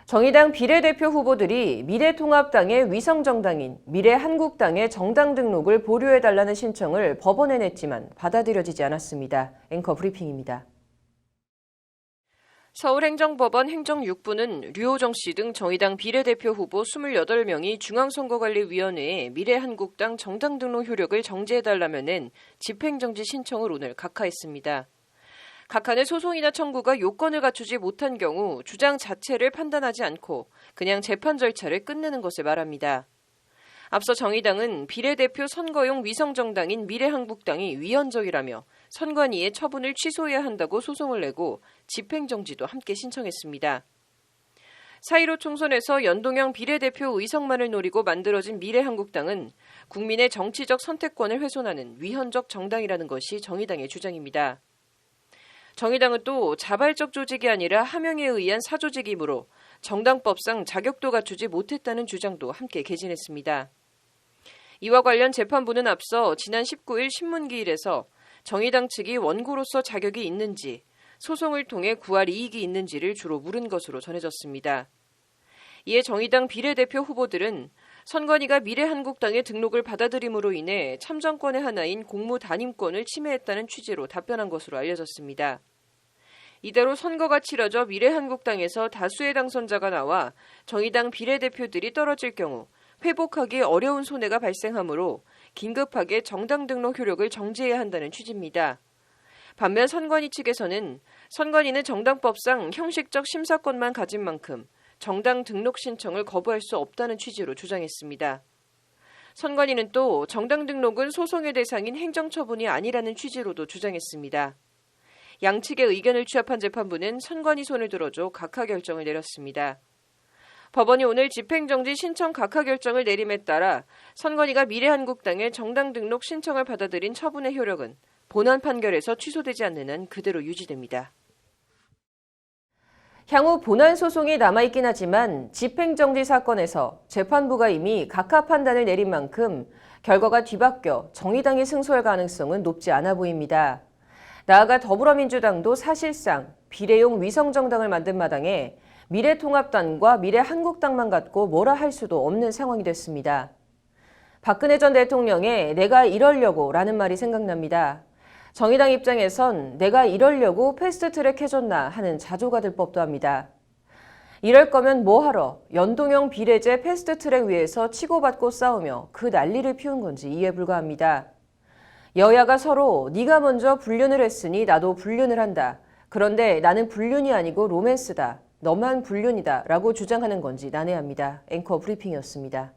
정의당 비례대표 후보들이 미래통합당의 위성정당인 미래한국당의 정당 등록을 보류해달라는 신청을 법원에 냈지만 받아들여지지 않았습니다. 앵커 브리핑입니다. 서울행정법원 행정6부는 류호정 씨 등 정의당 비례대표 후보 28명이 중앙선거관리위원회에 미래한국당 정당 등록 효력을 정지해달라며 낸 집행정지 신청을 오늘 각하했습니다. 각하는 소송이나 청구가 요건을 갖추지 못한 경우 주장 자체를 판단하지 않고 그냥 재판 절차를 끝내는 것을 말합니다. 앞서 정의당은 비례대표 선거용 위성정당인 미래한국당이 위헌적이라며 선관위에 처분을 취소해야 한다고 소송을 내고 집행정지도 함께 신청했습니다. 4.15 총선에서 연동형 비례대표 의석만을 노리고 만들어진 미래한국당은 국민의 정치적 선택권을 훼손하는 위헌적 정당이라는 것이 정의당의 주장입니다. 정의당은 또 자발적 조직이 아니라 하명에 의한 사조직이므로 정당법상 자격도 갖추지 못했다는 주장도 함께 개진했습니다. 이와 관련 재판부는 앞서 지난 19일 신문기일에서 정의당 측이 원고로서 자격이 있는지, 소송을 통해 구할 이익이 있는지를 주로 물은 것으로 전해졌습니다. 이에 정의당 비례대표 후보들은 선관위가 미래한국당의 등록을 받아들임으로 인해 참정권의 하나인 공무단임권을 침해했다는 취지로 답변한 것으로 알려졌습니다. 이대로 선거가 치러져 미래한국당에서 다수의 당선자가 나와 정의당 비례대표들이 떨어질 경우 회복하기 어려운 손해가 발생하므로 긴급하게 정당 등록 효력을 정지해야 한다는 취지입니다. 반면 선관위 측에서는 선관위는 정당법상 형식적 심사권만 가진 만큼 정당 등록 신청을 거부할 수 없다는 취지로 주장했습니다. 선관위는 또 정당 등록은 소송의 대상인 행정처분이 아니라는 취지로도 주장했습니다. 양측의 의견을 취합한 재판부는 선관위 손을 들어줘 각하 결정을 내렸습니다. 법원이 오늘 집행정지 신청 각하 결정을 내림에 따라 선관위가 미래한국당의 정당 등록 신청을 받아들인 처분의 효력은 본안 판결에서 취소되지 않는 한 그대로 유지됩니다. 향후 본안 소송이 남아있긴 하지만 집행정지 사건에서 재판부가 이미 각하 판단을 내린 만큼 결과가 뒤바뀌어 정의당이 승소할 가능성은 높지 않아 보입니다. 나아가 더불어민주당도 사실상 비례용 위성정당을 만든 마당에 미래통합당과 미래한국당만 갖고 뭐라 할 수도 없는 상황이 됐습니다. 박근혜 전 대통령의 내가 이러려고 라는 말이 생각납니다. 정의당 입장에선 내가 이러려고 패스트트랙 해줬나 하는 자조가 들 법도 합니다. 이럴 거면 뭐하러 연동형 비례제 패스트트랙 위에서 치고받고 싸우며 그 난리를 피운 건지 이해 불가합니다. 여야가 서로 네가 먼저 불륜을 했으니 나도 불륜을 한다. 그런데 나는 불륜이 아니고 로맨스다. 너만 불륜이다 라고 주장하는 건지 난해합니다. 앵커 브리핑이었습니다.